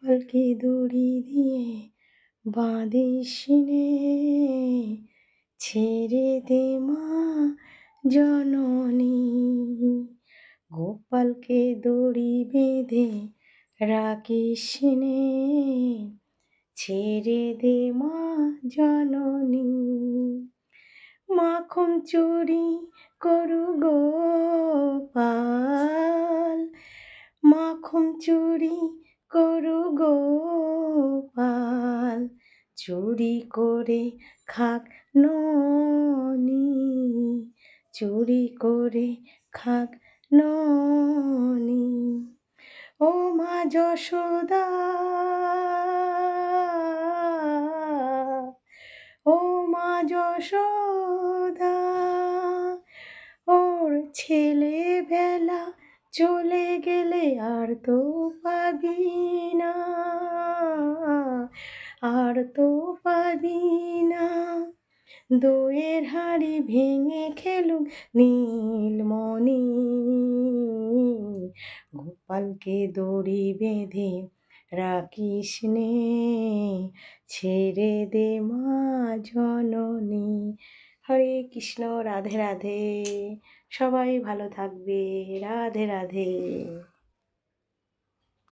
গোপালকে দড়ি দিয়ে বাঁধিস নে, ছেড়ে দে মা জননী। গোপালকে দড়ি বেঁধে রাখিস নে, ছেড়ে দে মা জননী। মাখন চুরি করু গোপাল, মাখন চুরি করু গোপাল, চুরি করে খাক ননি, চুরি করে খাক ননি। ও মা যশোদা, ও মা যশোদা, ওর ছেলেবেলা চলে গেলে আর তো পাবি না, আর তো পাবি না। দইয়ের হাঁড়ি ভেঙে খেলুক নীলমণি। গোপালকে দড়ি বেঁধে রাখিস নে, ছেড়ে দে মা জননী। হরে কৃষ্ণ, রাধে রাধে। সবাই ভালো থাকবে। রাধে রাধে।